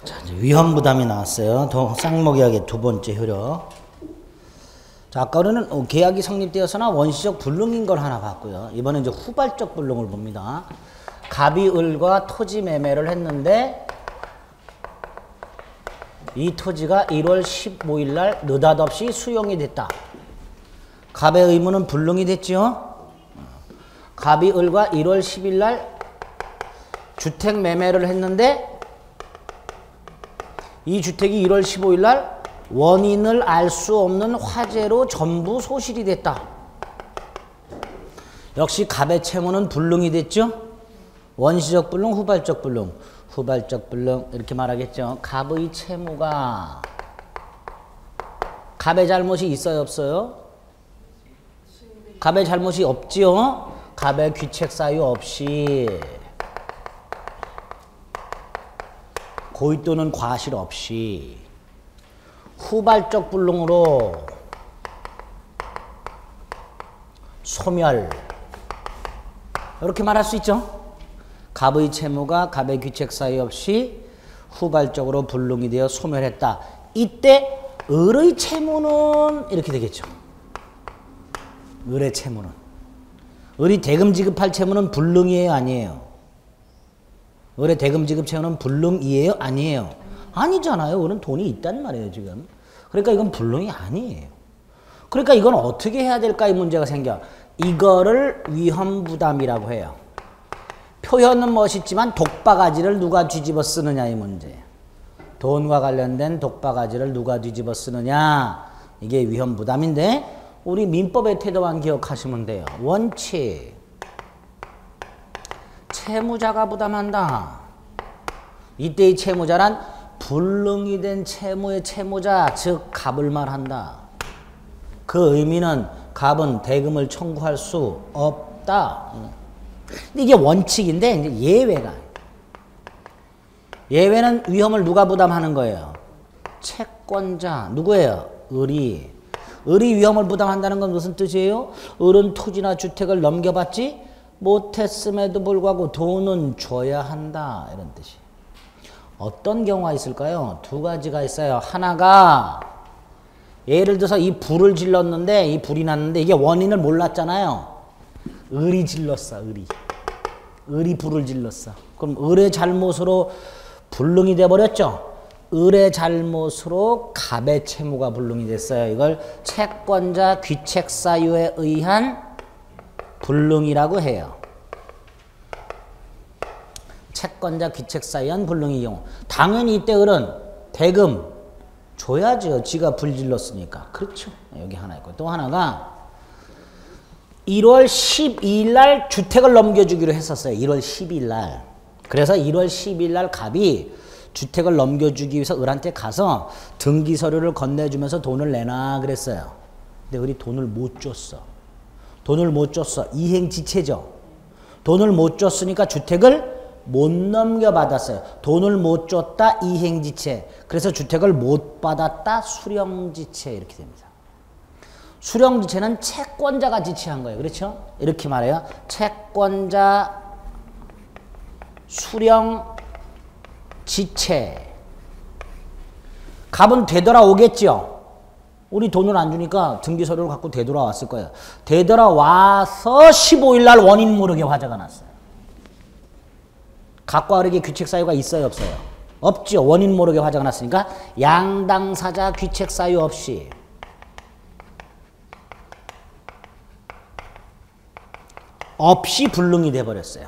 자, 이제 위험부담이 나왔어요. 쌍목계약의 두 번째 효력. 자, 아까 우리는 계약이 성립되어서나 원시적 불능인 걸 하나 봤고요. 이번엔 이제 후발적 불능을 봅니다. 갑이 을과 토지 매매를 했는데 이 토지가 1월 15일 날 느닷없이 수용이 됐다. 갑의 의무는 불능이 됐죠. 갑이 을과 1월 10일 날 주택 매매를 했는데 이 주택이 1월 15일 날 원인을 알 수 없는 화재로 전부 소실이 됐다. 역시 갑의 채무는 불능이 됐죠. 원시적 불능, 후발적 불능. 후발적 불능 이렇게 말하겠죠. 갑의 채무가 갑의 잘못이 있어요, 없어요? 갑의 잘못이 없지요. 갑의 귀책 사유 없이 고의 또는 과실 없이 후발적 불능으로 소멸 이렇게 말할 수 있죠. 갑의 채무가 갑의 귀책 사유 없이 후발적으로 불능이 되어 소멸했다. 이때 을의 채무는 이렇게 되겠죠. 을의 채무는 을이 대금 지급할 채무는 불능이에요, 아니에요? 을의 대금 지급 채무는 불능이에요, 아니에요? 아니잖아요. 을은 돈이 있단 말이에요, 지금. 그러니까 이건 불능이 아니에요. 그러니까 이건 어떻게 해야 될까 이 문제가 생겨. 이거를 위험부담이라고 해요. 표현은 멋있지만 독바가지를 누가 뒤집어 쓰느냐 이 문제예요. 돈과 관련된 독바가지를 누가 뒤집어 쓰느냐 이게 위험부담인데 우리 민법의 태도만 기억하시면 돼요. 원칙 채무자가 부담한다. 이때의 채무자란 불능이 된 채무의 채무자 즉 갑을 말한다. 그 의미는 갑은 대금을 청구할 수 없다. 근데 이게 원칙인데 이제 예외가 예외는 위험을 누가 부담하는 거예요? 채권자 누구예요? 을이. 을이 위험을 부담한다는 건 무슨 뜻이에요? 을은 토지나 주택을 넘겨받지 못했음에도 불구하고 돈은 줘야 한다 이런 뜻이에요. 어떤 경우가 있을까요? 두 가지가 있어요. 하나가 예를 들어서 이 불을 질렀는데 이 불이 났는데 이게 원인을 몰랐잖아요. 을이 질렀어. 을이 불을 질렀어. 그럼 을의 잘못으로 불능이 돼버렸죠. 을의 잘못으로 갑의 채무가 불능이 됐어요. 이걸 채권자 귀책 사유에 의한 불능이라고 해요. 채권자 귀책 사유에 의한 불능의 경우 당연히 이때 을은 대금 줘야죠. 지가 불 질렀으니까. 그렇죠. 여기 하나 있고 또 하나가 1월 12일 날 주택을 넘겨주기로 했었어요. 1월 12일 날. 그래서 1월 12일 날 갑이 주택을 넘겨주기 위해서 을한테 가서 등기 서류를 건네주면서 돈을 내놔 그랬어요. 근데 을이 돈을 못 줬어. 돈을 못 줬어. 이행지체죠. 돈을 못 줬으니까 주택을 못 넘겨받았어요. 돈을 못 줬다 이행지체. 그래서 주택을 못 받았다 수령지체 이렇게 됩니다. 수령지체는 채권자가 지체한 거예요. 그렇죠? 이렇게 말해요. 채권자 수령지체. 갑은 되돌아오겠죠. 우리 돈을 안 주니까 등기서류를 갖고 되돌아왔을 거예요. 되돌아와서 15일 날 원인 모르게 화재가 났어요. 갑과 을에게 귀책 사유가 있어요, 없어요? 없죠. 원인 모르게 화재가 났으니까 양당사자 귀책 사유 없이 불능이 돼버렸어요.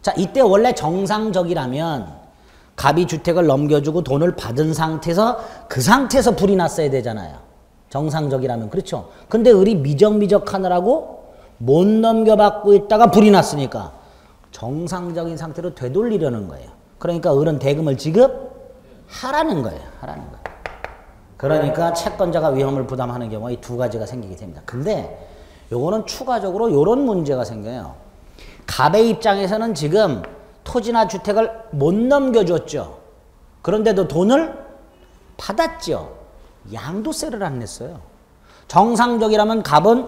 자, 이때 원래 정상적이라면 갑이 주택을 넘겨주고 돈을 받은 상태에서 그 상태에서 불이 났어야 되잖아요. 정상적이라면. 그렇죠. 근데 을이 미적미적하느라고 못 넘겨받고 있다가 불이 났으니까 정상적인 상태로 되돌리려는 거예요. 그러니까 을은 대금을 지급하라는 거예요. 그러니까 채권자가 위험을 부담하는 경우에 이 두 가지가 생기게 됩니다. 근데 요거는 추가적으로 요런 문제가 생겨요. 갑의 입장에서는 지금 토지나 주택을 못 넘겨줬죠. 그런데도 돈을 받았죠. 양도세를 안 냈어요. 정상적이라면 갑은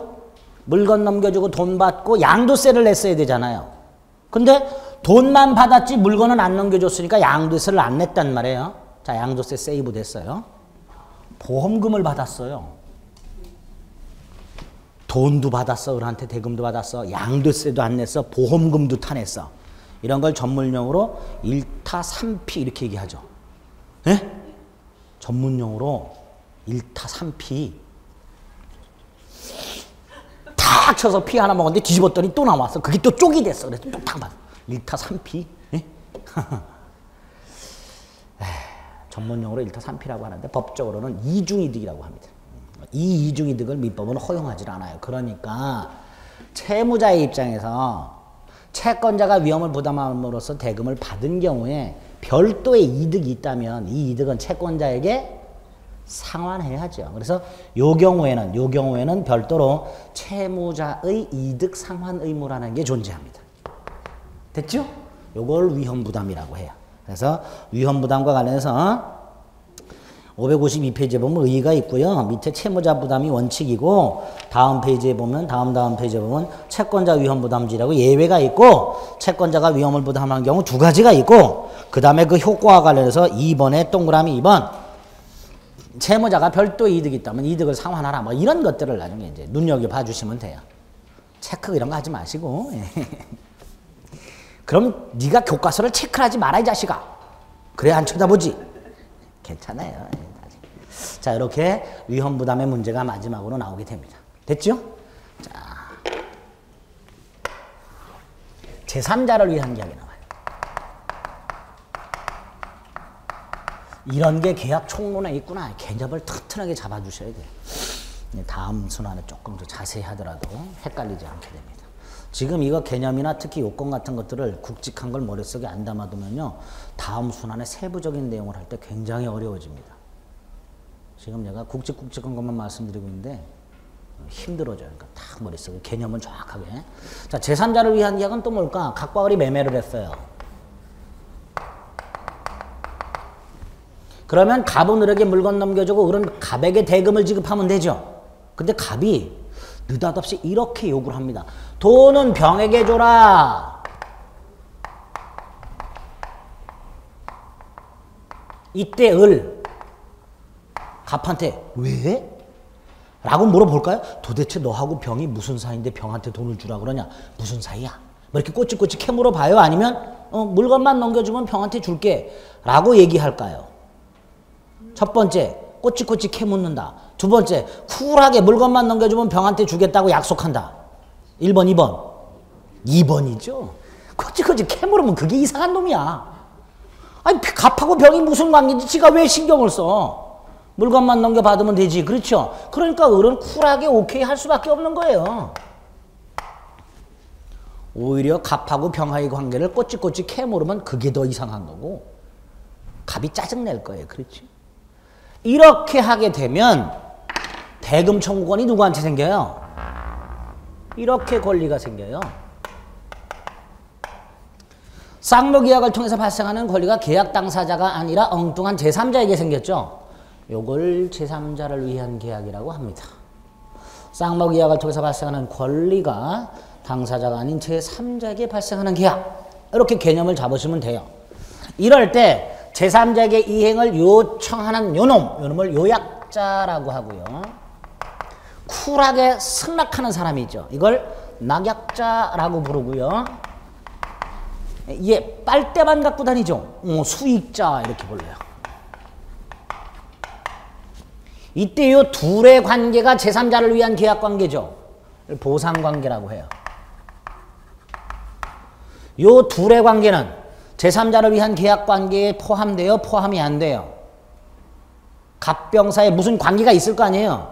물건 넘겨주고 돈 받고 양도세를 냈어야 되잖아요. 근데 돈만 받았지 물건은 안 넘겨줬으니까 양도세를 안 냈단 말이에요. 자, 양도세 세이브 됐어요. 보험금을 받았어요. 돈도 받았어. 을한테 대금도 받았어. 양도세도 안 냈어. 보험금도 타냈어. 이런 걸 전문용어로 1타 3피 이렇게 얘기하죠. 예? 전문용어로 1타 3피. 탁 쳐서 피 하나 먹었는데 뒤집었더니 또 나왔어. 그게 또 쪽이 됐어. 그래서 또 탁 받아. 1타 3피. 예? 전문용어로 1타 3피라고 하는데 법적으로는 이중이득이라고 합니다. 이 이중이득을 민법은 허용하지 않아요. 그러니까 채무자의 입장에서 채권자가 위험을 부담함으로써 대금을 받은 경우에 별도의 이득이 있다면 이 이득은 채권자에게 상환해야죠. 그래서 요 경우에는 별도로 채무자의 이득 상환 의무라는 게 존재합니다. 됐죠? 요걸 위험부담이라고 해요. 그래서 위험부담과 관련해서 552페이지에 보면 의의가 있고요. 밑에 채무자 부담이 원칙이고 다음 페이지에 보면 다음 페이지에 보면 채권자 위험부담지라고 예외가 있고 채권자가 위험을 부담하는 경우 두 가지가 있고 그 다음에 그 효과와 관련해서 2번에 동그라미 2번 채무자가 별도 이득이 있다면 이득을 상환하라 뭐 이런 것들을 나중에 이제 눈여겨봐 주시면 돼요. 체크 이런 거 하지 마시고 그럼 네가 교과서를 체크하지 마라 이 자식아. 그래 안 쳐다보지. 괜찮아요. 자, 이렇게 위험부담의 문제가 마지막으로 나오게 됩니다. 됐죠? 자, 제3자를 위한 계약이 나와요. 이런 게 계약 총론에 있구나. 개념을 튼튼하게 잡아주셔야 돼요. 다음 순환에 조금 더 자세히 하더라도 헷갈리지 않게 됩니다. 지금 이거 개념이나 특히 요건 같은 것들을 굵직한 걸 머릿속에 안 담아두면요. 다음 순환에 세부적인 내용을 할 때 굉장히 어려워집니다. 지금 제가 굵직굵직한 것만 말씀드리고 있는데 힘들어져요. 그러니까 딱 머릿속에 개념은 정확하게. 자, 제3자를 위한 계약은 또 뭘까? 갑과 을이 매매를 했어요. 그러면 갑은 을에게 물건 넘겨주고 을은 갑에게 대금을 지급하면 되죠. 근데 갑이 느닷없이 이렇게 요구를 합니다. 돈은 병에게 줘라. 이때 을 갑한테 왜? 라고 물어볼까요? 도대체 너하고 병이 무슨 사이인데 병한테 돈을 주라 그러냐? 무슨 사이야? 뭐 이렇게 꼬치꼬치 캐물어봐요? 아니면 물건만 넘겨주면 병한테 줄게 라고 얘기할까요? 첫 번째 꼬치꼬치 캐묻는다. 두 번째 쿨하게 물건만 넘겨주면 병한테 주겠다고 약속한다. 1번 2번 2번이죠. 꼬치꼬치 캐물으면 그게 이상한 놈이야. 아니 갑하고 병이 무슨 관계인지 지가 왜 신경을 써. 물건만 넘겨받으면 되지. 그렇죠. 그러니까 을은 쿨하게 오케이 할 수밖에 없는 거예요. 오히려 갑하고 병하의 관계를 꼬치꼬치 캐물으면 그게 더 이상한 거고 갑이 짜증낼 거예요. 그렇지. 이렇게 하게 되면 대금 청구권이 누구한테 생겨요? 이렇게 권리가 생겨요. 쌍로계약을 통해서 발생하는 권리가 계약 당사자가 아니라 엉뚱한 제3자에게 생겼죠. 요걸 제3자를 위한 계약이라고 합니다. 쌍로계약을 통해서 발생하는 권리가 당사자가 아닌 제3자에게 발생하는 계약. 이렇게 개념을 잡으시면 돼요. 이럴 때 제3자에게 이행을 요청하는 요놈을 요약자라고 하고요. 쿨하게 승낙하는 사람이 있죠. 이걸 낙약자라고 부르고요. 얘 빨대만 갖고 다니죠. 수익자 이렇게 불러요. 이때 요 둘의 관계가 제3자를 위한 계약관계죠. 보상관계라고 해요. 요 둘의 관계는 제3자를 위한 계약관계에 포함돼요? 포함이 안 돼요? 갑병사에 무슨 관계가 있을 거 아니에요?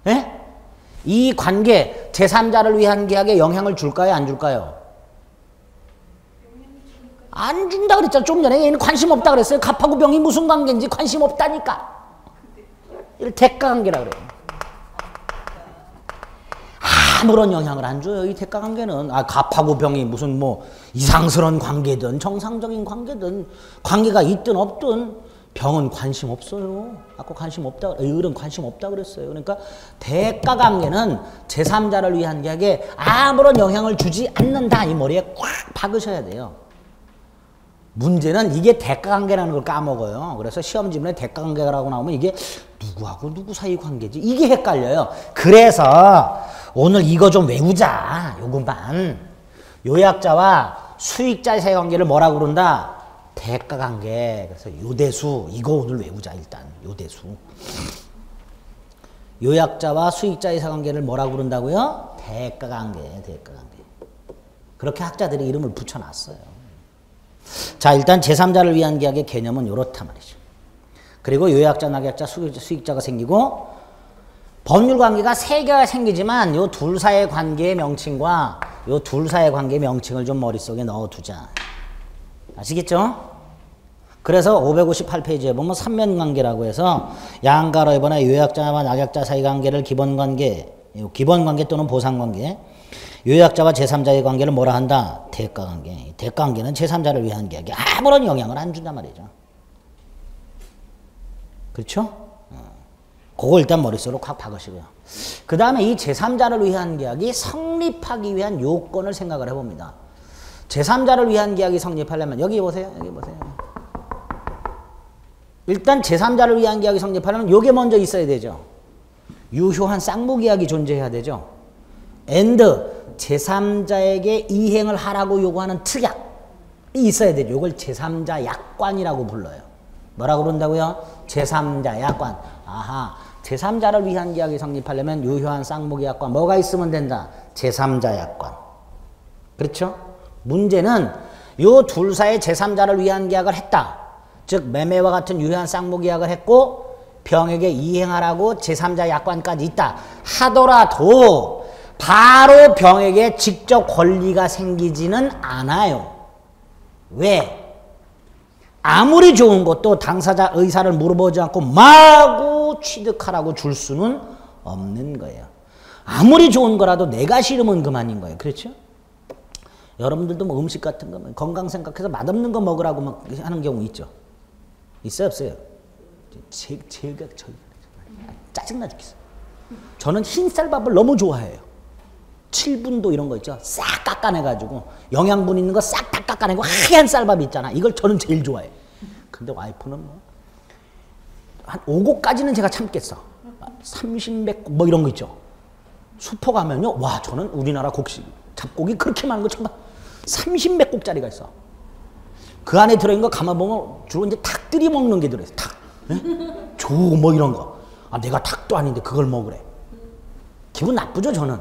예? 이 관계 제3자를 위한 계약에 영향을 줄까요? 안 줄까요? 안 준다 그랬잖아. 좀 전에 얘는 관심 없다 그랬어요. 갑하고 병이 무슨 관계인지 관심 없다니까. 이걸 대가관계라고 그래요. 아무런 영향을 안 줘요. 이 대가관계는. 갑하고 병이 무슨 뭐 이상스러운 관계든 정상적인 관계든 관계가 있든 없든 병은 관심 없어요. 아까 관심 없다. 을은 관심 없다 그랬어요. 그러니까 대가관계는 제3자를 위한 계약에 아무런 영향을 주지 않는다. 이 머리에 꽉 박으셔야 돼요. 문제는 이게 대가관계라는 걸 까먹어요. 그래서 시험 지문에 대가관계라고 나오면 이게 누구하고 누구 사이 관계지? 이게 헷갈려요. 그래서 오늘 이거 좀 외우자. 요것만. 요약자와 수익자의 사이관계를 뭐라고 그런다? 대가관계. 그래서 요대수. 이거 오늘 외우자 일단. 요대수. 요약자와 수익자의 사이관계를 뭐라고 그런다고요? 대가관계. 대가관계. 그렇게 학자들이 이름을 붙여놨어요. 자, 일단 제3자를 위한 계약의 개념은 이렇단 말이죠. 그리고 요약자, 낙약자, 수익자가 생기고 법률 관계가 세 개가 생기지만 요 둘 사이의 관계의 명칭과 요 둘 사이의 관계의 명칭을 좀 머릿속에 넣어두자. 아시겠죠? 그래서 558페이지에 보면 삼면관계라고 해서 양가로이거나 요약자와 낙약자 사이 관계를 기본관계 또는 보상관계, 요약자와 제3자의 관계를 뭐라 한다? 대가관계. 대가관계는 제3자를 위한 계약에 아무런 영향을 안 준단 말이죠. 그렇죠? 그거 일단 머릿속으로 콱 박으시고요. 그 다음에 이 제3자를 위한 계약이 성립하기 위한 요건을 생각을 해봅니다. 제3자를 위한 계약이 성립하려면 여기 보세요. 여기 보세요. 일단 제3자를 위한 계약이 성립하려면 요게 먼저 있어야 되죠. 유효한 쌍무계약이 존재해야 되죠. and 제3자에게 이행을 하라고 요구하는 특약이 있어야 되죠. 요걸 제3자 약관이라고 불러요. 뭐라고 그런다고요? 제3자 약관. 아하, 제3자를 위한 계약이 성립하려면 유효한 쌍무계약관 뭐가 있으면 된다? 제3자 약관. 그렇죠? 문제는 요 둘 사이의 제3자를 위한 계약을 했다. 즉 매매와 같은 유효한 쌍무계약을 했고 병에게 이행하라고 제3자 약관까지 있다 하더라도 바로 병에게 직접 권리가 생기지는 않아요. 왜? 아무리 좋은 것도 당사자 의사를 물어보지 않고 마구 취득하라고 줄 수는 없는 거예요. 아무리 좋은 거라도 내가 싫으면 그만인 거예요. 그렇죠? 여러분들도 뭐 음식 같은 거 건강 생각해서 맛없는 거 먹으라고 막 하는 경우 있죠? 있어요? 없어요? 제가 짜증나 죽겠어요. 저는 흰쌀밥을 너무 좋아해요. 7분도 이런 거 있죠. 싹 깎아내가지고 영양분 있는 거 싹 다 깎아내고 하얀 쌀밥 있잖아. 이걸 저는 제일 좋아해. 근데 와이프는 뭐 한 5곡까지는 제가 참겠어. 30몇 곡 뭐 이런 거 있죠. 수포 가면요. 와, 저는 우리나라 곡식 잡곡이 그렇게 많은 거 처음 봐. 30몇 곡짜리가 있어. 그 안에 들어있는 거 가만보면 주로 이제 닭들이 먹는 게 들어있어. 닭. 조 뭐 이런 거. 아, 내가 닭도 아닌데 그걸 먹으래. 기분 나쁘죠, 저는.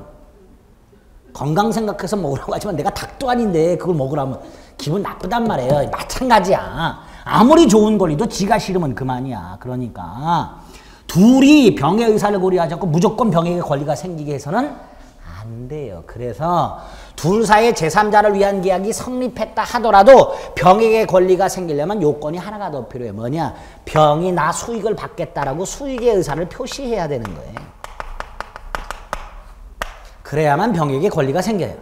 건강 생각해서 먹으라고 하지만 내가 닭도 아닌데 그걸 먹으라면 기분 나쁘단 말이에요. 마찬가지야. 아무리 좋은 권리도 지가 싫으면 그만이야. 그러니까 둘이 병의 의사를 고려하지 않고 무조건 병에게 권리가 생기게 해서는 안 돼요. 그래서 둘 사이의 제3자를 위한 계약이 성립했다 하더라도 병에게 권리가 생기려면 요건이 하나가 더 필요해. 뭐냐? 병이 나 수익을 받겠다라고 수익의 의사를 표시해야 되는 거예요. 그래야만 병에게 권리가 생겨요.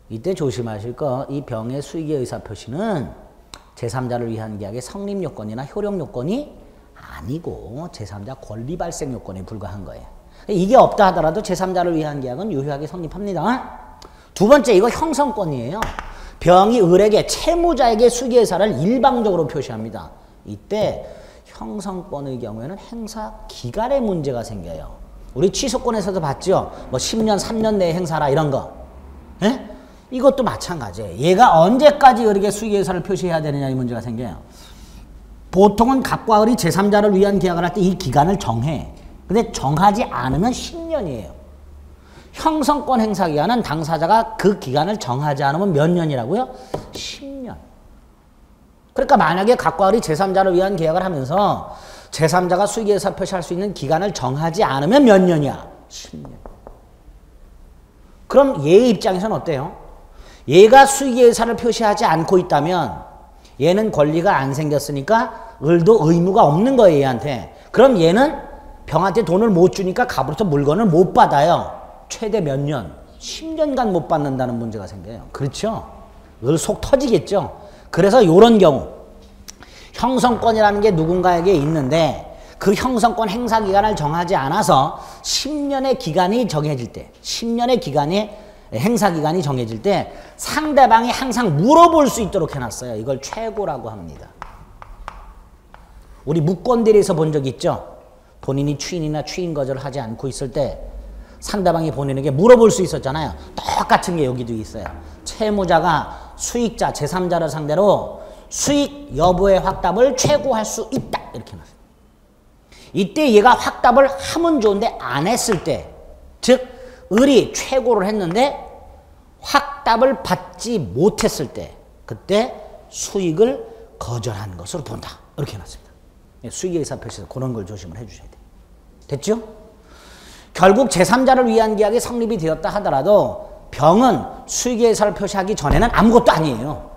이때 조심하실 거, 이 병의 수익의 의사표시는 제3자를 위한 계약의 성립 요건이나 효력 요건이 아니고 제3자 권리 발생 요건에 불과한 거예요. 이게 없다 하더라도 제3자를 위한 계약은 유효하게 성립합니다. 두 번째, 이거 형성권이에요. 병이 을에게 채무자에게 수익의 의사를 일방적으로 표시합니다. 이때 형성권의 경우에는 행사 기간에 문제가 생겨요. 우리 취소권에서도 봤죠? 뭐 10년, 3년 내에 행사라 이런 거. 에? 이것도 마찬가지예요. 얘가 언제까지 을에게 수익의 의사를 표시해야 되느냐 이 문제가 생겨요. 보통은 갑과 을이 제3자를 위한 계약을 할 때 이 기간을 정해. 근데 정하지 않으면 10년이에요. 형성권 행사 기간은 당사자가 그 기간을 정하지 않으면 몇 년이라고요? 10년. 그러니까 만약에 갑과 을이 제3자를 위한 계약을 하면서 제3자가 수익의 의사 표시할 수 있는 기간을 정하지 않으면 몇 년이야? 10년. 그럼 얘의 입장에서는 어때요? 얘가 수익의 의사를 표시하지 않고 있다면 얘는 권리가 안 생겼으니까 을도 의무가 없는 거예요, 얘한테. 그럼 얘는 병한테 돈을 못 주니까 갑으로부터 물건을 못 받아요. 최대 몇 년? 10년간 못 받는다는 문제가 생겨요. 그렇죠? 을 속 터지겠죠? 그래서 이런 경우 형성권이라는 게 누군가에게 있는데 그 형성권 행사 기간을 정하지 않아서 10년의 기간이 정해질 때 10년의 기간이 행사기간이 정해질 때 상대방이 항상 물어볼 수 있도록 해놨어요. 이걸 최고라고 합니다. 우리 무권대리에서 본 적 있죠? 본인이 추인이나 추인 거절을 하지 않고 있을 때 상대방이 본인에게 물어볼 수 있었잖아요. 똑같은 게 여기도 있어요. 채무자가 수익자, 제3자를 상대로 수익 여부의 확답을 최고할 수 있다. 이렇게 해놨어요. 이때 얘가 확답을 하면 좋은데 안 했을 때, 즉 을이 최고를 했는데 확답을 받지 못했을 때, 그때 수익을 거절한 것으로 본다. 이렇게 해놨습니다. 수익의 의사표시에서 그런 걸 조심을 해주셔야 돼요. 됐죠? 결국 제3자를 위한 계약이 성립이 되었다 하더라도 병은 수익의 의사를 표시하기 전에는 아무것도 아니에요.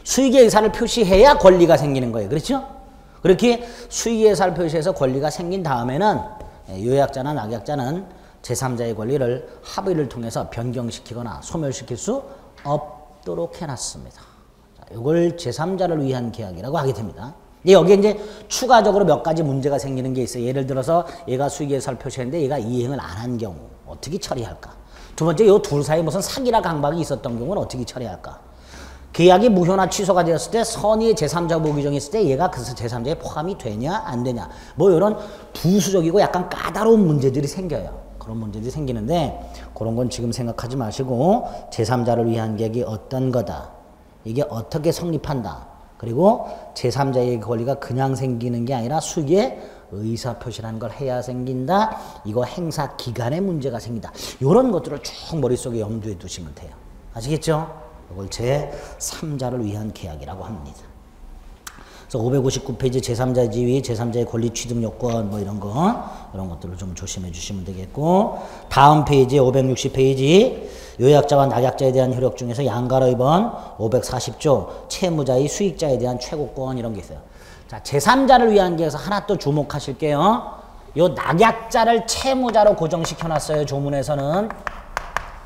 수익의 의사를 표시해야 권리가 생기는 거예요. 그렇죠? 그렇게 수익의 의사를 표시해서 권리가 생긴 다음에는 요약자나 낙약자는 제3자의 권리를 합의를 통해서 변경시키거나 소멸시킬 수 없도록 해놨습니다. 이걸 제3자를 위한 계약이라고 하게 됩니다. 여기에 이제 추가적으로 몇 가지 문제가 생기는 게 있어요. 예를 들어서 얘가 수익의 의사를 표시했는데 얘가 이행을 안 한 경우 어떻게 처리할까? 두 번째, 이 둘 사이에 무슨 사기나 강박이 있었던 경우는 어떻게 처리할까? 계약이 무효나 취소가 되었을 때 선의의 제3자 보기정이 있을 때 얘가 그 제3자에 포함이 되냐 안 되냐, 뭐 이런 부수적이고 약간 까다로운 문제들이 생겨요. 그런 문제들이 생기는데 그런 건 지금 생각하지 마시고 제3자를 위한 계약이 어떤 거다, 이게 어떻게 성립한다, 그리고 제3자의 권리가 그냥 생기는 게 아니라 수익의 의사표시라는 걸 해야 생긴다, 이거 행사 기간에 문제가 생긴다, 이런 것들을 쭉 머릿속에 염두에 두시면 돼요. 아시겠죠? 이걸 제3자를 위한 계약이라고 합니다. 그래서 559페이지 제3자의 지위, 제3자의 권리 취득 요건 뭐 이런 것들을 좀 조심해 주시면 되겠고, 다음 페이지 560페이지 요약자와 낙약자에 대한 효력 중에서 양가로 2번 540조 채무자의 수익자에 대한 최고권 이런 게 있어요. 자, 제3자를 위한 계약에서 하나 또 주목하실게요. 요 낙약자를 채무자로 고정시켜 놨어요. 조문에서는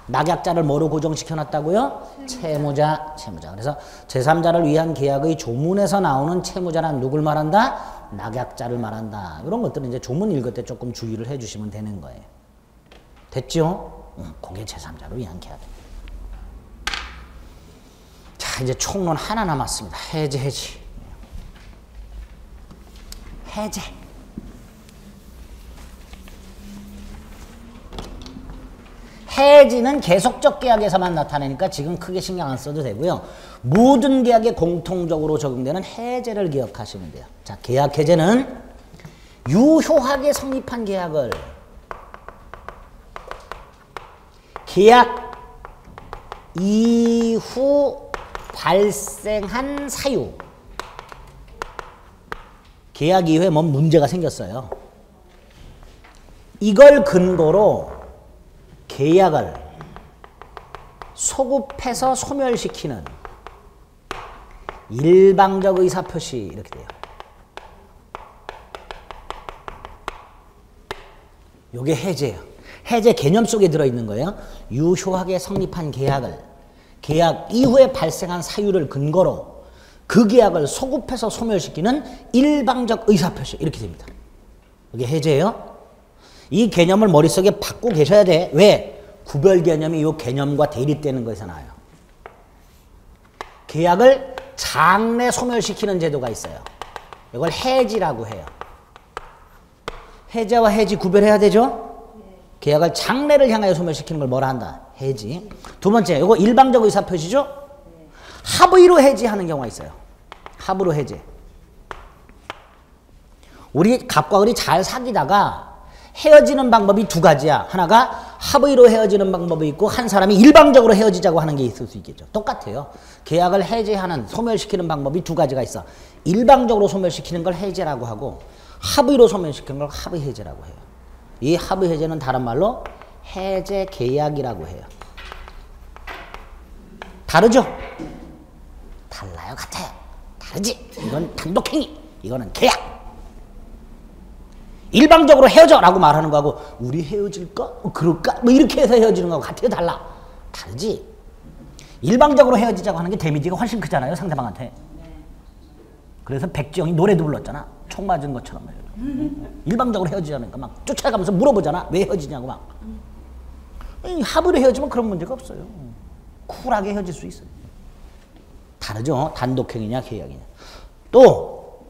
낙약자를 뭐로 고정시켜 놨다고요? 채무자. 그래서 제3자를 위한 계약의 조문에서 나오는 채무자란 누굴 말한다? 낙약자를 말한다. 이런 것들은 이제 조문 읽을 때 조금 주의를 해 주시면 되는 거예요. 됐죠? 그게 제3자를 위한 계약입니다. 자, 이제 총론 하나 남았습니다. 해제. 해지는 계속적 계약에서만 나타나니까 지금 크게 신경 안 써도 되고요. 모든 계약에 공통적으로 적용되는 해제를 기억하시면 돼요. 자, 계약 해제는 유효하게 성립한 계약을 계약 이후 발생한 사유, 계약 이후에 뭔 문제가 생겼어요. 이걸 근거로 계약을 소급해서 소멸시키는 일방적 의사표시 이렇게 돼요. 요게 해제예요. 해제 개념 속에 들어있는 거예요. 유효하게 성립한 계약을 계약 이후에 발생한 사유를 근거로 그 계약을 소급해서 소멸시키는 일방적 의사표시 이렇게 됩니다. 이게 해제예요. 이 개념을 머릿속에 받고 계셔야 돼. 왜? 구별 개념이 이 개념과 대립되는 거에서 나와요. 계약을 장래 소멸시키는 제도가 있어요. 이걸 해지라고 해요. 해제와 해지 구별해야 되죠? 계약을 장래를 향하여 소멸시키는 걸 뭐라 한다? 해지. 두 번째, 이거 일방적 의사표시죠? 합의로 해지하는 경우가 있어요. 합의로 해지. 우리 갑과 을이 잘 사귀다가 헤어지는 방법이 두 가지야. 하나가 합의로 헤어지는 방법이 있고 한 사람이 일방적으로 헤어지자고 하는 게 있을 수 있겠죠. 똑같아요. 계약을 해제하는, 소멸시키는 방법이 두 가지가 있어. 일방적으로 소멸시키는 걸 해제라고 하고 합의로 소멸시키는 걸 합의 해제라고 해요. 이 합의 해제는 다른 말로 해제 계약이라고 해요. 다르죠? 달라요? 같아요? 다르지? 이건 단독행위, 이거는 계약. 일방적으로 헤어져 라고 말하는 거하고 우리 헤어질까? 그럴까? 뭐 이렇게 해서 헤어지는 거하고 같아요? 달라? 다르지? 일방적으로 헤어지자고 하는 게 데미지가 훨씬 크잖아요, 상대방한테. 그래서 백지영이 노래도 불렀잖아. 총 맞은 것처럼. 일방적으로 헤어지자니까 막 쫓아가면서 물어보잖아. 왜 헤어지냐고 막. 합의로 헤어지면 그런 문제가 없어요. 쿨하게 헤어질 수 있어요. 다르죠. 단독행위냐 계약이냐. 또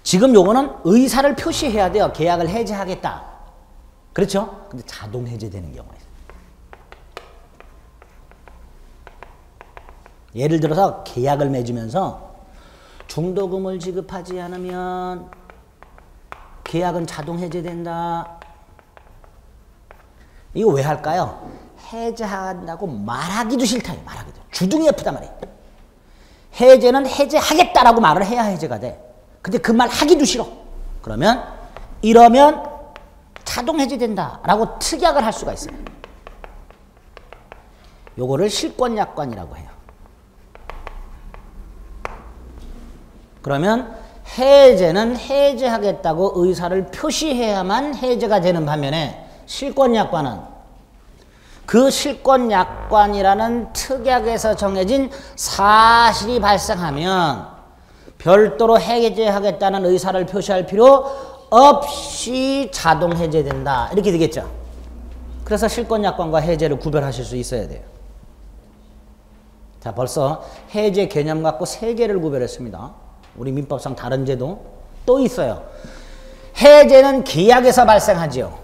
지금 요거는 의사를 표시해야 돼요. 계약을 해지하겠다. 그렇죠? 근데 자동 해제되는 경우가 있어요. 예를 들어서 계약을 맺으면서 중도금을 지급하지 않으면 계약은 자동 해제된다. 이거 왜 할까요? 해제한다고 말하기도 싫다. 말하기도. 주둥이 아프단 말이에요. 해제는 해제하겠다라고 말을 해야 해제가 돼. 근데 그 말 하기도 싫어. 그러면 이러면 자동 해제된다라고 특약을 할 수가 있어요. 요거를 실권약관이라고 해요. 그러면 해제는 해제하겠다고 의사를 표시해야만 해제가 되는 반면에 실권약관은 그 실권약관이라는 특약에서 정해진 사실이 발생하면 별도로 해제하겠다는 의사를 표시할 필요 없이 자동 해제된다. 이렇게 되겠죠. 그래서 실권약관과 해제를 구별하실 수 있어야 돼요. 자, 벌써 해제 개념 갖고 3개를 구별했습니다. 우리 민법상 다른 제도 또 있어요. 해제는 계약에서 발생하지요.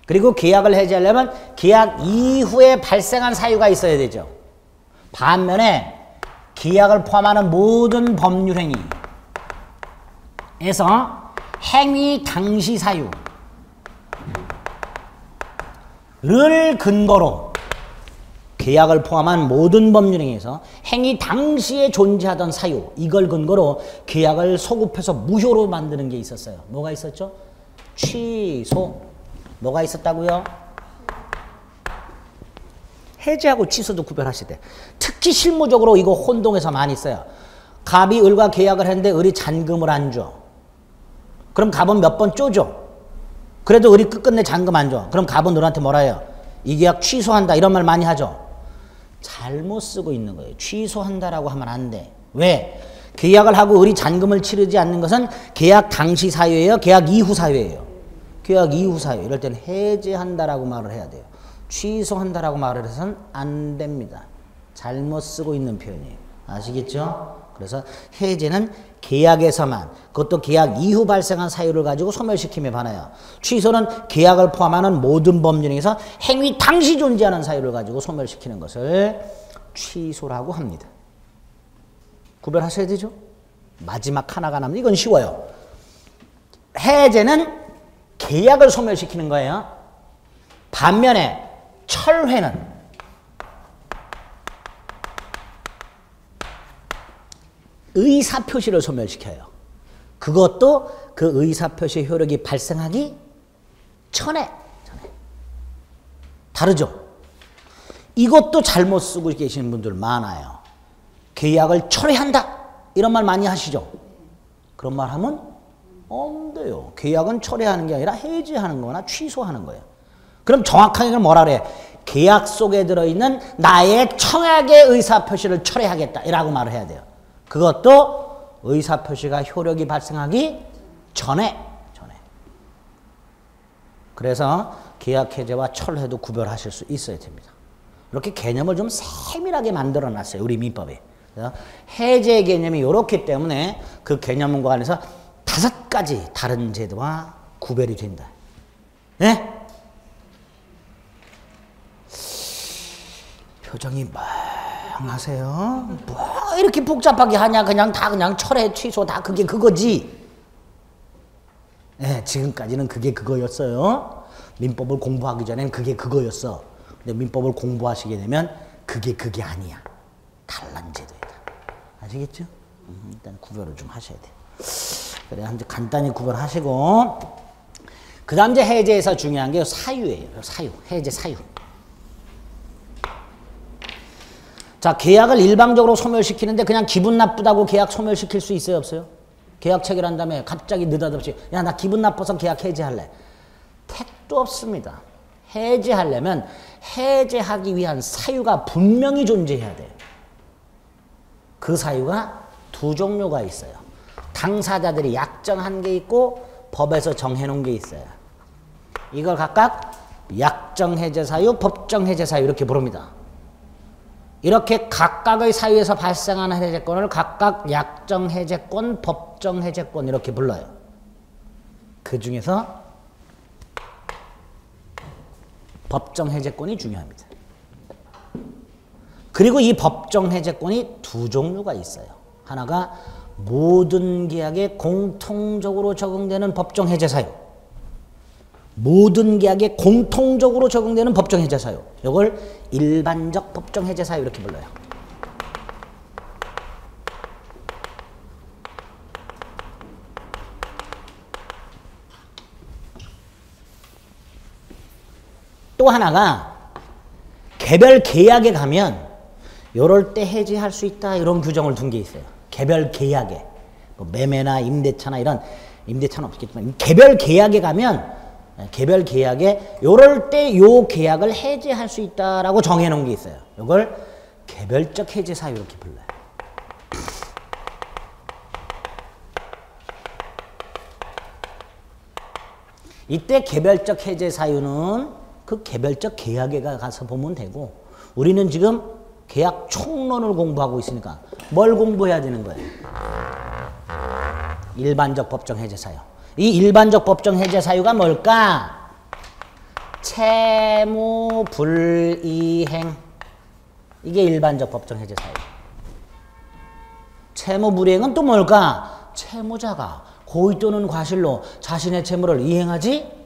그리고 계약을 해제하려면 계약 이후에 발생한 사유가 있어야 되죠. 반면에 계약을 포함하는 모든 법률 행위에서 행위 당시 사유를 근거로 계약을 포함한 모든 법률 행위에서 행위 당시에 존재하던 사유, 이걸 근거로 계약을 소급해서 무효로 만드는 게 있었어요. 뭐가 있었죠? 취소. 뭐가 있었다고요? 해제하고 취소도 구별하실 때. 특히 실무적으로 이거 혼동해서 많이 써요. 갑이 을과 계약을 했는데 을이 잔금을 안 줘. 그럼 갑은 몇 번 쪼죠. 그래도 을이 끝끝내 잔금 안 줘. 그럼 갑은 을한테 뭐라 해요? 이 계약 취소한다. 이런 말 많이 하죠. 잘못 쓰고 있는 거예요. 취소한다라고 하면 안 돼. 왜? 계약을 하고 을이 잔금을 치르지 않는 것은 계약 당시 사유예요? 계약 이후 사유예요? 계약 이후 사유. 이럴 때는 해제한다라고 말을 해야 돼요. 취소한다라고 말을 해서는 안 됩니다. 잘못 쓰고 있는 표현이에요. 아시겠죠? 그래서 해제는 계약에서만, 그것도 계약 이후 발생한 사유를 가지고 소멸시킴에 반하여, 취소는 계약을 포함하는 모든 법률에서 행위 당시 존재하는 사유를 가지고 소멸시키는 것을 취소라고 합니다. 구별하셔야 되죠? 마지막 하나가 남는, 이건 쉬워요. 해제는 계약을 소멸시키는 거예요. 반면에 철회는 의사표시를 소멸시켜요. 그것도 그 의사표시 효력이 발생하기 전에. 다르죠? 이것도 잘못 쓰고 계시는 분들 많아요. 계약을 철회한다. 이런 말 많이 하시죠? 그런 말 하면 안 돼요. 계약은 철회하는 게 아니라 해지하는 거나 취소하는 거예요. 그럼 정확하게 뭐라 그래? 계약 속에 들어있는 나의 청약의 의사표시를 철회하겠다. 이라고 말을 해야 돼요. 그것도 의사표시가 효력이 발생하기 전에. 그래서 계약 해제와 철회도 구별하실 수 있어야 됩니다. 이렇게 개념을 좀 세밀하게 만들어 놨어요. 우리 민법에. 그래서 해제 개념이 이렇기 때문에 그 개념과 관해서 5가지 다른 제도와 구별이 된다. 네? 표정이 하세요. 뭐 이렇게 복잡하게 하냐? 그냥 다 그냥 철회 취소 다 그게 그거지. 네, 지금까지는 그게 그거였어요. 민법을 공부하기 전엔 그게 그거였어. 근데 민법을 공부하시게 되면 그게 아니야. 다른 제도이다. 아시겠죠? 일단 구별을 좀 하셔야 돼요. 그래, 이제 간단히 구별하시고, 그 다음 이제 해제에서 중요한 게 사유예요. 사유, 해제 사유. 자, 계약을 일방적으로 소멸시키는데 그냥 기분 나쁘다고 계약 소멸시킬 수 있어요, 없어요? 계약 체결한 다음에 갑자기 느닷없이 야, 나 기분 나빠서 계약 해지할래. 택도 없습니다. 해지하려면 해제하기 위한 사유가 분명히 존재해야 돼요. 그 사유가 2종류가 있어요. 당사자들이 약정한 게 있고 법에서 정해놓은 게 있어요. 이걸 각각 약정 해제 사유, 법정 해제 사유 이렇게 부릅니다. 이렇게 각각의 사유에서 발생하는 해제권을 각각 약정 해제권, 법정 해제권 이렇게 불러요. 그 중에서 법정 해제권이 중요합니다. 그리고 이 법정 해제권이 두 종류가 있어요. 하나가 모든 계약에 공통적으로 적용되는 법정 해제 사유. 모든 계약에 공통적으로 적용되는 법정 해제 사유. 이걸 일반적 법정 해제 사유 이렇게 불러요. 또 하나가 개별 계약에 가면 이럴 때 해지할 수 있다 이런 규정을 둔 게 있어요. 개별 계약에 뭐 매매나 임대차나 이런 임대차는 없겠지만 개별 계약에 가면 개별 계약에 이럴 때 요 계약을 해지할 수 있다라고 정해놓은 게 있어요. 이걸 개별적 해지 사유 이렇게 불러요. 이때 개별적 해제 사유는 그 개별적 계약에 가서 보면 되고 우리는 지금 계약 총론을 공부하고 있으니까 뭘 공부해야 되는 거예요? 일반적 법정 해제 사유. 이 일반적 법정 해제 사유가 뭘까? 채무 불이행. 이게 일반적 법정 해제 사유. 채무 불이행은 또 뭘까? 채무자가 고의 또는 과실로 자신의 채무를 이행하지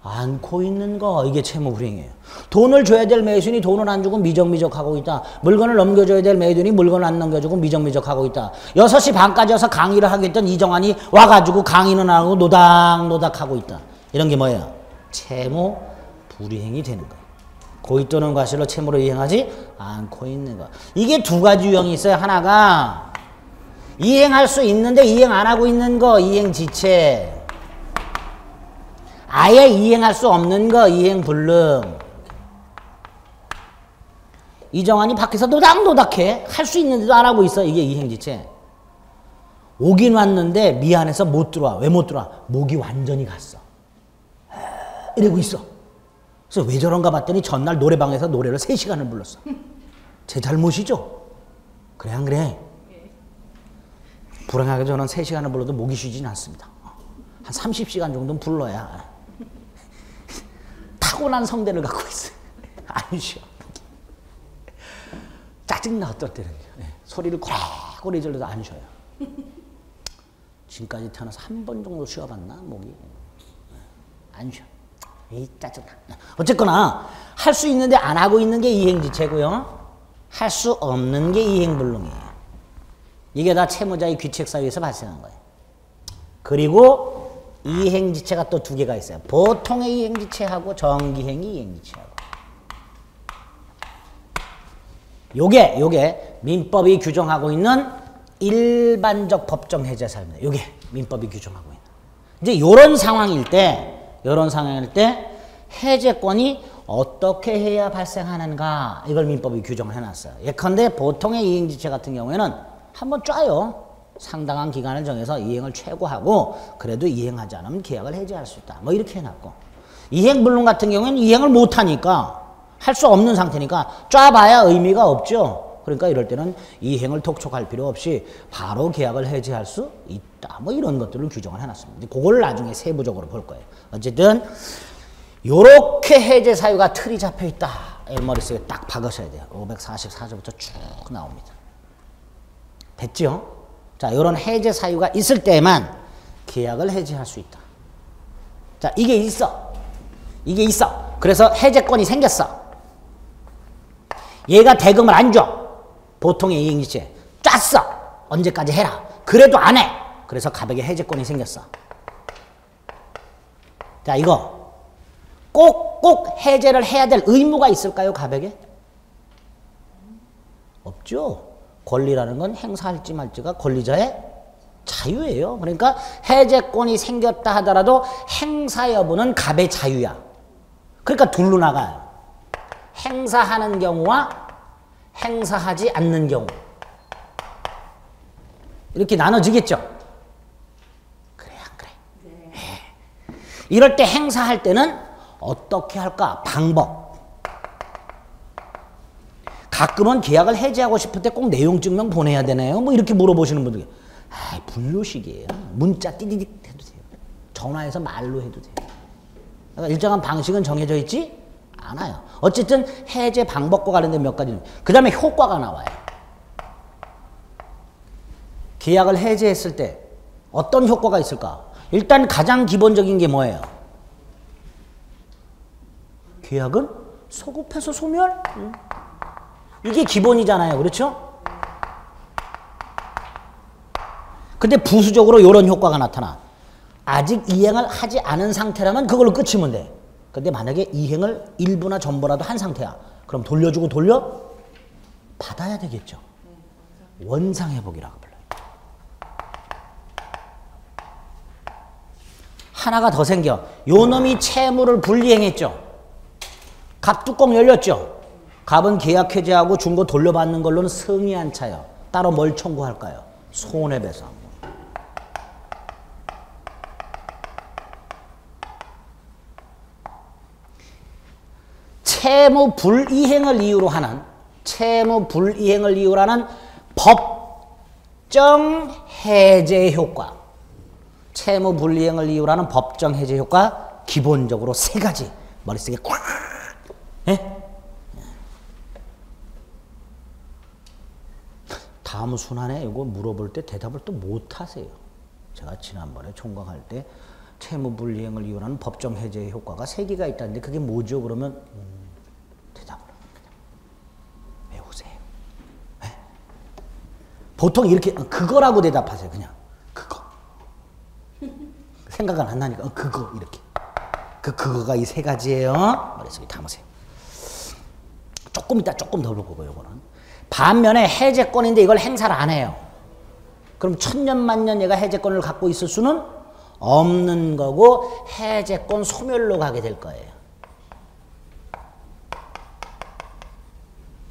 않고 있는 거, 이게 채무 불이행이에요. 돈을 줘야 될 매수인이 돈을 안 주고 미적미적하고 있다. 물건을 넘겨줘야 될 매수인이 물건을 안 넘겨주고 미적미적하고 있다. 6시 반까지 와서 강의를 하겠던 이정환이 와가지고 강의는 안 하고 노닥노닥하고 있다. 이런 게 뭐예요? 채무 불이행이 되는 거예요. 고의 또는 과실로 채무를 이행하지 않고 있는 거. 이게 두 가지 유형이 있어요. 하나가 이행할 수 있는데 이행 안 하고 있는 거, 이행지체. 아예 이행할 수 없는 거, 이행불능. 이정환이 밖에서 노닥노닥해. 할 수 있는데도 안 하고 있어. 이게 이행지체. 오긴 왔는데 미안해서 못 들어와. 왜 못 들어와? 목이 완전히 갔어. 이러고 있어. 그래서 왜 저런가 봤더니 전날 노래방에서 노래를 3시간을 불렀어. 제 잘못이죠? 그래 안 그래? 불행하게 저는 3시간을 불러도 목이 쉬진 않습니다. 한 30시간 정도는 불러야 타고난 성대를 갖고 있어요. 안 쉬어. 짜증나 어떨 때는. 소리를 고래고래 질러도 안 쉬어요. 지금까지 태어나서 한 번 정도 쉬어봤나? 목이. 안 쉬어. 이 짜증나. 어쨌거나 할 수 있는데 안 하고 있는 게 이행지체고요. 할 수 없는 게 이행불능이에요. 이게 다 채무자의 귀책 사유에서 발생한 거예요. 그리고 이행지체가 또 두 개가 있어요. 보통의 이행지체하고 정기행위 이행지체하고. 요게 민법이 규정하고 있는 일반적 법정 해제 사유입니다. 요게 민법이 규정하고 있는. 이제 요런 상황일 때 해제권이 어떻게 해야 발생하는가 이걸 민법이 규정을 해놨어요. 예컨대 보통의 이행지체 같은 경우에는 한번 짜요. 상당한 기간을 정해서 이행을 최고하고 그래도 이행하지 않으면 계약을 해지할 수 있다. 뭐 이렇게 해놨고 이행불능 같은 경우에는 이행을 못하니까 할 수 없는 상태니까 짜봐야 의미가 없죠. 그러니까 이럴 때는 이행을 독촉할 필요 없이 바로 계약을 해지할 수 있다. 뭐 이런 것들을 규정을 해놨습니다. 그걸 나중에 세부적으로 볼 거예요. 어쨌든 요렇게 해제 사유가 틀이 잡혀 있다. 머릿속에 딱 박으셔야 돼요. 544조부터 쭉 나옵니다. 됐죠? 자, 요런 해제 사유가 있을 때만 계약을 해지할 수 있다. 자, 이게 있어. 그래서 해제권이 생겼어. 얘가 대금을 안 줘. 보통의 이행지체. 짰어. 언제까지 해라. 그래도 안 해. 그래서 갑에게 해제권이 생겼어. 자, 이거 꼭 해제를 해야 될 의무가 있을까요, 갑에게? 없죠. 권리라는 건 행사할지 말지가 권리자의 자유예요. 그러니까 해제권이 생겼다 하더라도 행사 여부는 갑의 자유야. 그러니까 둘로 나가요. 행사하는 경우와 행사하지 않는 경우. 이렇게 나눠지겠죠? 그래 안 그래? 네. 이럴 때 행사할 때는 어떻게 할까? 방법. 가끔은 계약을 해지하고 싶을 때 꼭 내용 증명 보내야 되나요? 뭐 이렇게 물어보시는 분들. 아, 분류식이에요. 문자 띠디딕 해도 돼요. 전화해서 말로 해도 돼요. 그러니까 일정한 방식은 정해져 있지 않아요. 어쨌든 해제 방법과 관련된 몇 가지는. 그 다음에 효과가 나와요. 계약을 해제했을 때 어떤 효과가 있을까? 일단 가장 기본적인 게 뭐예요? 계약은 소급해서 소멸? 이게 기본이잖아요. 그렇죠? 근데 부수적으로 이런 효과가 나타나. 아직 이행을 하지 않은 상태라면 그걸로 끝이면 돼. 근데 만약에 이행을 일부나 전부라도 한 상태야. 그럼 돌려주고 돌려? 받아야 되겠죠. 원상회복이라고 불러요. 하나가 더 생겨. 요 놈이 채무를 불이행했죠. 갑 뚜껑 열렸죠. 갑은 계약 해제하고 준 거 돌려받는 걸로는 성이 안 차요. 따로 뭘 청구할까요? 손해배상. 채무 불이행을 이유로 하는 법정 해제 효과. 채무 불이행을 이유로 하는 법정 해제 효과 기본적으로 세 가지. 머릿속에 꽉. 예? 다음 순환에 이거 물어볼 때 대답을 또 못 하세요. 제가 지난번에 총각할 때 채무 불이행을 이유로 하는 법정 해제 효과가 세 개가 있다는데 그게 뭐죠? 그러면 대답을 외우세요. 네? 보통 이렇게 그거라고 대답하세요. 그냥 그거. 생각은 안 나니까 그거 이렇게. 그거가 이 세 가지예요. 머릿속에 담으세요. 조금 이따 조금 더 볼 거고 요거는. 반면에 해제권인데 이걸 행사를 안 해요. 그럼 천년만년 얘가 해제권을 갖고 있을 수는 없는 거고 해제권 소멸로 가게 될 거예요.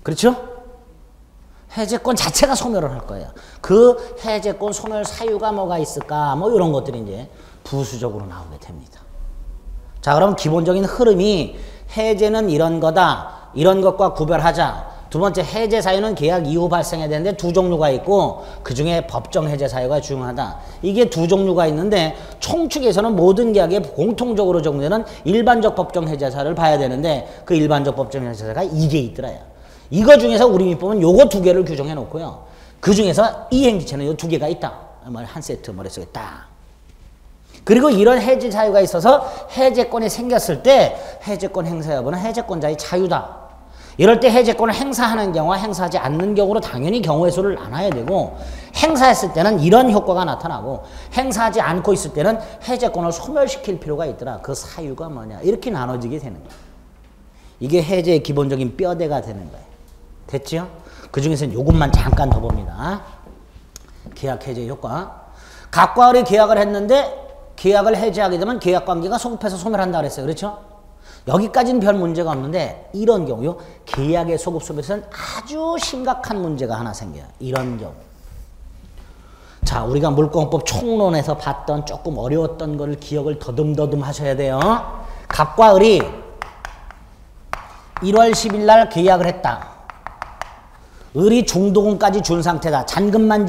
그렇죠? 해제권 자체가 소멸을 할 거예요. 그 해제권 소멸 사유가 뭐가 있을까? 뭐 이런 것들이 이제 부수적으로 나오게 됩니다. 자, 그럼 기본적인 흐름이 해제는 이런 거다. 이런 것과 구별하자. 두 번째, 해제 사유는 계약 이후 발생해야 되는데 두 종류가 있고 그 중에 법정 해제 사유가 중요하다. 이게 두 종류가 있는데 총칙에서는 모든 계약에 공통적으로 적용되는 일반적 법정 해제 사유를 봐야 되는데 그 일반적 법정 해제 사유가 이게 있더라요. 이거 중에서 우리 민법은 요거 두 개를 규정해 놓고요. 그 중에서 이행지체는 요 두 개가 있다. 한 세트 머릿속에 딱. 그리고 이런 해제 사유가 있어서 해제권이 생겼을 때 해제권 행사 여부는 해제권자의 자유다. 이럴 때 해제권을 행사하는 경우와 행사하지 않는 경우로 당연히 경우의 수를 나눠야 되고 행사했을 때는 이런 효과가 나타나고 행사하지 않고 있을 때는 해제권을 소멸시킬 필요가 있더라. 그 사유가 뭐냐. 이렇게 나눠지게 되는 거예요. 이게 해제의 기본적인 뼈대가 되는 거예요. 됐죠? 그 중에서는 요것만 잠깐 더 봅니다. 계약 해제 효과. 갑과 을이 계약을 했는데 계약을 해제하게 되면 계약관계가 소급해서 소멸한다 그랬어요. 그렇죠? 여기까지는 별 문제가 없는데 이런 경우요. 계약의 소급 소멸에서는 아주 심각한 문제가 하나 생겨요. 이런 경우. 자, 우리가 물권법 총론에서 봤던 조금 어려웠던 거를 기억을 더듬더듬 하셔야 돼요. 갑과 을이 1월 10일 날 계약을 했다. 을이 중도금까지 준 상태다. 잔금만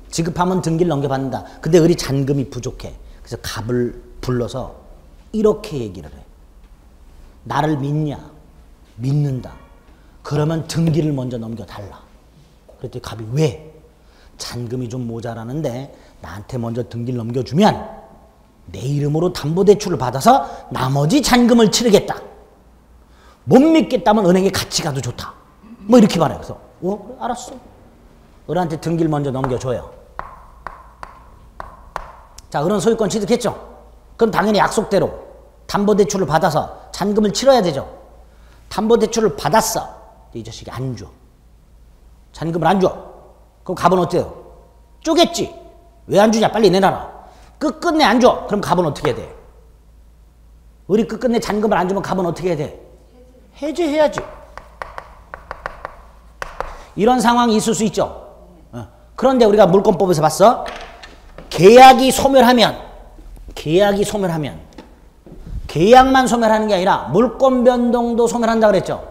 지급하면 등기를 넘겨받는다. 근데 을이 잔금이 부족해. 그래서 갑을 불러서 이렇게 얘기를 해. 나를 믿냐? 믿는다. 그러면 등기를 먼저 넘겨달라. 그랬더니 갑이 왜? 잔금이 좀 모자라는데 나한테 먼저 등기를 넘겨주면 내 이름으로 담보대출을 받아서 나머지 잔금을 치르겠다. 못 믿겠다면 은행에 같이 가도 좋다. 뭐 이렇게 말해요. 그래서 그래, 알았어. 을한테 등기를 먼저 넘겨줘요. 자, 을은 소유권 취득했죠. 그럼 당연히 약속대로 담보대출을 받아서 잔금을 치러야 되죠. 담보대출을 받았어. 이 자식이 안 줘. 잔금을 안 줘. 그럼 갑은 어때요? 쪼겠지. 왜 안 주냐? 빨리 내놔라. 끝끝내 안 줘. 그럼 갑은 어떻게 해야 돼? 을이 끝끝내 잔금을 안 주면 갑은 어떻게 해야 돼? 해제해야지. 이런 상황이 있을 수 있죠. 그런데 우리가 물권법에서 봤어. 계약이 소멸하면 계약만 소멸하는 게 아니라 물권 변동도 소멸한다 그랬죠.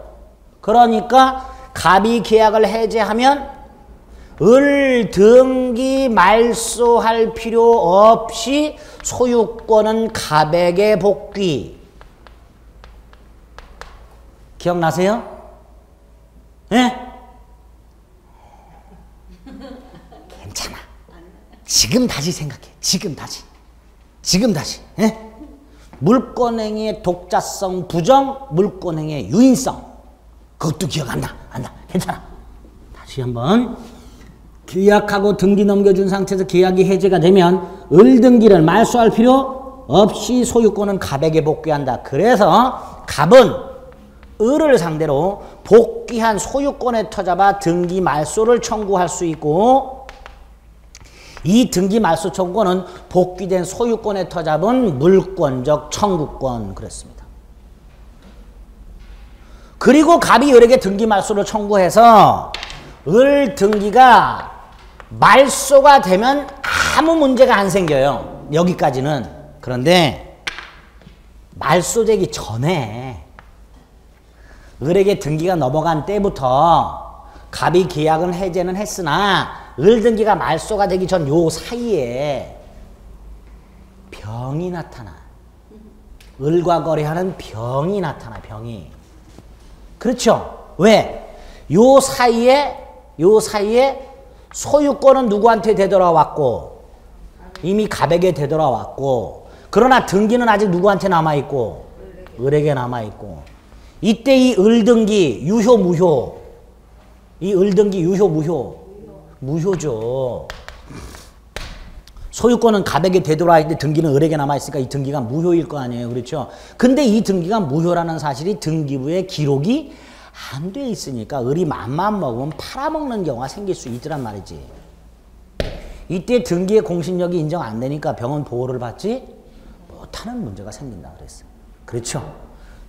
그러니까 갑이 계약을 해제하면 을 등기 말소할 필요 없이 소유권은 갑에게 복귀. 기억나세요? 예? 괜찮아. 지금 다시 생각해. 지금 다시. 예? 물권행위의 독자성 부정, 물권행위의 유인성. 그것도 기억 안 나. 괜찮아. 다시 한번. 계약하고 등기 넘겨준 상태에서 계약이 해제가 되면 을 등기를 말소할 필요 없이 소유권은 갑에게 복귀한다. 그래서 갑은 을을 상대로 복귀한 소유권에 터잡아 등기 말소를 청구할 수 있고, 이 등기 말소 청구권은 복귀된 소유권에 터잡은 물권적 청구권. 그랬습니다. 그리고 갑이 을에게 등기 말소를 청구해서 을 등기가 말소가 되면 아무 문제가 안 생겨요. 여기까지는. 그런데 말소되기 전에 을에게 등기가 넘어간 때부터 갑이 계약은 해제는 했으나 을 등기가 말소가 되기 전 요 사이에 병이 나타나. 을과 거래하는 병이 나타나. 병이. 그렇죠? 왜? 요 사이에 소유권은 누구한테 되돌아왔고 이미 갑에게 되돌아왔고, 그러나 등기는 아직 누구한테 남아있고 을에게 남아있고, 이때 이 을등기 유효 무효, 이 을등기 유효 무효, 무효죠. 소유권은 갑에게 되돌아와 있는데 등기는 을에게 남아있으니까 이 등기가 무효일 거 아니에요. 그렇죠? 근데 이 등기가 무효라는 사실이 등기부에 기록이 안 돼 있으니까 을이 맘만 먹으면 팔아먹는 경우가 생길 수 있더란 말이지. 이때 등기의 공신력이 인정 안 되니까 병은 보호를 받지 못하는 문제가 생긴다 그랬어. 그렇죠?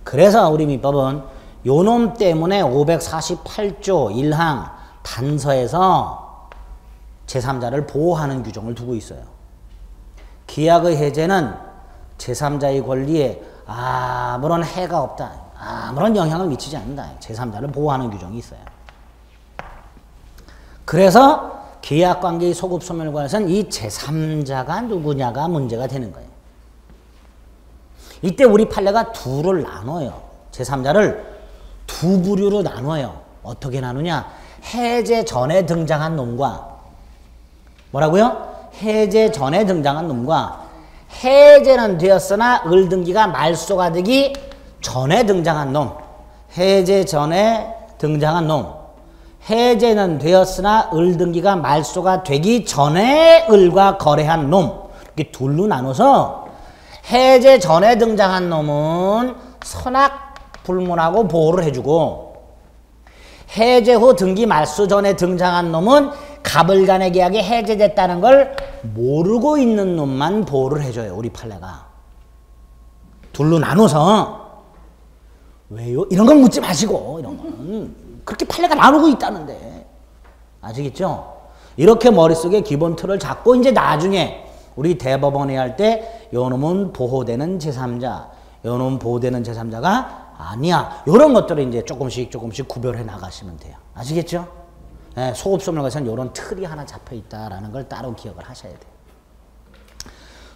그래서 우리 민법은 요놈 때문에 548조 1항 단서에서 제3자를 보호하는 규정을 두고 있어요. 계약의 해제는 제3자의 권리에 아무런 해가 없다. 아무런 영향을 미치지 않는다. 제3자를 보호하는 규정이 있어요. 그래서 계약관계의 소급소멸 관해서는 이 제3자가 누구냐가 문제가 되는 거예요. 이때 우리 판례가 둘을 나눠요. 제3자를 두 부류로 나눠요. 어떻게 나누냐? 해제 전에 등장한 놈과, 뭐라고요? 해제 전에 등장한 놈과 해제는 되었으나 을등기가 말소가 되기 전에 등장한 놈. 해제 전에 등장한 놈. 해제는 되었으나 을등기가 말소가 되기 전에 을과 거래한 놈. 이렇게 둘로 나눠서 해제 전에 등장한 놈은 선악 불문하고 보호를 해주고, 해제 후 등기 말소 전에 등장한 놈은 갑을 간의 계약이 해제됐다는 걸 모르고 있는 놈만 보호를 해줘요. 우리 판례가. 둘로 나눠서. 왜요? 이런 건 묻지 마시고, 이런 건. 그렇게 판례가 나누고 있다는데. 아시겠죠? 이렇게 머릿속에 기본 틀을 잡고 이제 나중에 우리 대법원에 할 때 요놈은 보호되는 제3자, 요놈은 보호되는 제3자가 아니야. 이런 것들을 이제 조금씩 구별해 나가시면 돼요. 아시겠죠? 네, 소급소멸과에서는 이런 틀이 하나 잡혀 있다라는 걸 따로 기억을 하셔야 돼요.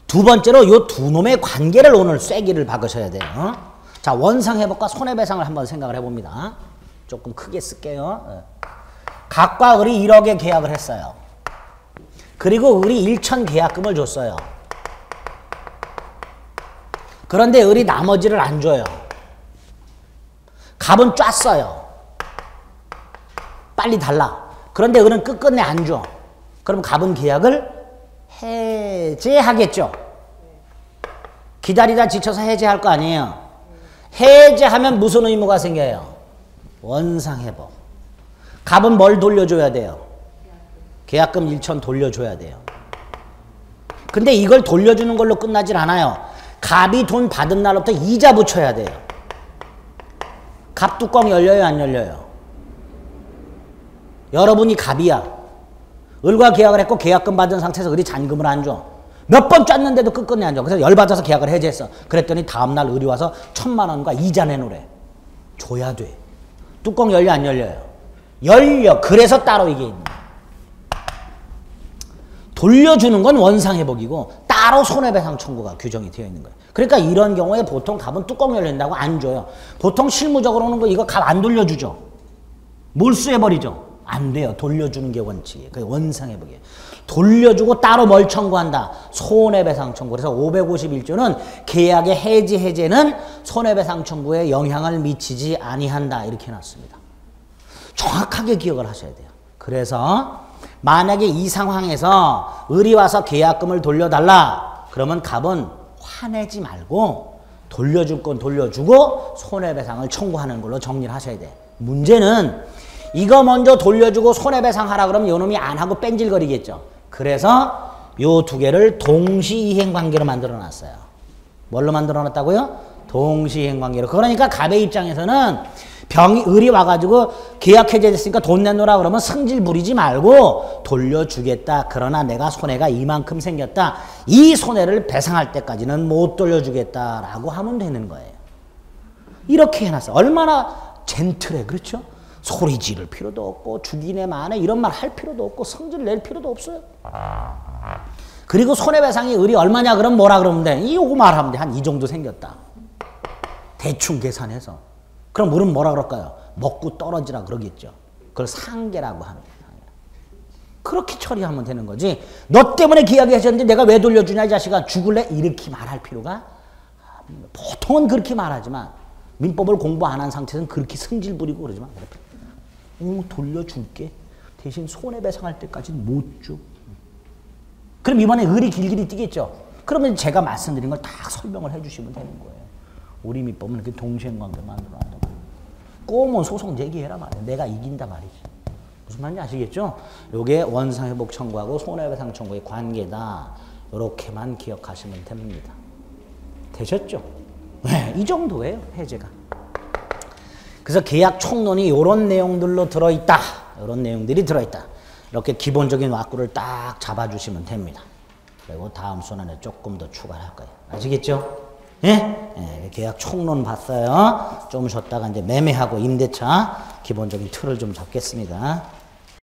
두 번째로 요 두 놈의 관계를 오늘 쐐기를 박으셔야 돼요. 자, 원상회복과 손해배상을 한번 생각을 해봅니다. 조금 크게 쓸게요. 갑과 을이 1억에 계약을 했어요. 그리고 을이 1천 계약금을 줬어요. 그런데 을이 나머지를 안 줘요. 갑은 짰어요. 빨리 달라. 그런데 을은 끝끝내 안 줘. 그럼 갑은 계약을 해제하겠죠. 기다리다 지쳐서 해제할 거 아니에요. 해제하면 무슨 의무가 생겨요? 원상회복. 갑은 뭘 돌려줘야 돼요? 계약금 1천 돌려줘야 돼요. 근데 이걸 돌려주는 걸로 끝나질 않아요. 갑이 돈 받은 날부터 이자 붙여야 돼요. 갑 뚜껑 열려요, 안 열려요? 여러분이 갑이야. 을과 계약을 했고 계약금 받은 상태에서 을이 잔금을 안 줘. 몇 번 짰는데도 끝끝내 안 줘. 그래서 열받아서 계약을 해지했어. 그랬더니 다음날 의리 와서 1,000만 원과 이자 내놓으래. 줘야 돼. 뚜껑 열려 안 열려요? 열려. 그래서 따로 이게 있는 거야. 돌려주는 건 원상회복이고 따로 손해배상 청구가 규정이 되어 있는 거예요. 그러니까 이런 경우에 보통 값은 뚜껑 열린다고 안 줘요. 보통 실무적으로는 거 이거 값 안 돌려주죠. 몰수해버리죠. 안 돼요. 돌려주는 게 원칙이에요. 그게 원상회복이에요. 돌려주고 따로 뭘 청구한다? 손해배상 청구. 그래서 551조는 계약의 해지해제는 손해배상 청구에 영향을 미치지 아니한다. 이렇게 해놨습니다. 정확하게 기억을 하셔야 돼요. 그래서 만약에 이 상황에서 을이 와서 계약금을 돌려달라. 그러면 갑은 화내지 말고 돌려줄 건 돌려주고 손해배상을 청구하는 걸로 정리를 하셔야 돼. 문제는 이거 먼저 돌려주고 손해배상 하라 그러면 요놈이 안 하고 뺀질거리겠죠. 그래서 요 두 개를 동시이행관계로 만들어 놨어요. 뭘로 만들어 놨다고요? 동시이행관계로. 그러니까 갑의 입장에서는 을이 와가지고 계약 해제됐으니까 돈 내놓으라 그러면 승질 부리지 말고 돌려주겠다. 그러나 내가 손해가 이만큼 생겼다. 이 손해를 배상할 때까지는 못 돌려주겠다라고 하면 되는 거예요. 이렇게 해놨어. 얼마나 젠틀해. 그렇죠? 소리 지를 필요도 없고 죽이네 마네 이런 말 할 필요도 없고 성질 낼 필요도 없어요. 그리고 손해배상이 을이 얼마냐 그럼 뭐라 그러면 돼? 이거 말하면 돼. 한 이 정도 생겼다. 대충 계산해서. 그럼 을은 뭐라 그럴까요? 먹고 떨어지라 그러겠죠. 그걸 상계라고 하는 거예요. 그렇게 처리하면 되는 거지. 너 때문에 계약이 해졌는데 내가 왜 돌려주냐 이 자식아 죽을래? 이렇게 말할 필요가 보통은 그렇게 말하지만 민법을 공부 안 한 상태에서는 그렇게 승질 부리고 그러지 마. 돌려줄게. 대신 손해배상할 때까지는 못 줘. 그럼 이번에 을이 길길이 뛰겠죠. 그러면 제가 말씀드린 걸 다 설명을 해주시면 되는 거예요. 우리 민법은 이렇게 동시행관계 만들어놨단 말이에요. 꼬면 소송 제기해라 말이에요. 내가 이긴다 말이지. 무슨 말인지 아시겠죠? 요게 원상회복 청구하고 손해배상 청구의 관계다. 요렇게만 기억하시면 됩니다. 되셨죠? 네, 이 정도예요. 해제가. 그래서 계약 총론이 요런 내용들로 들어있다. 요런 내용들이 들어있다. 이렇게 기본적인 왁구를 딱 잡아주시면 됩니다. 그리고 다음 순환에 조금 더 추가할 거예요. 아시겠죠? 예? 예, 계약 총론 봤어요. 좀 쉬었다가 이제 매매하고 임대차 기본적인 틀을 좀 잡겠습니다.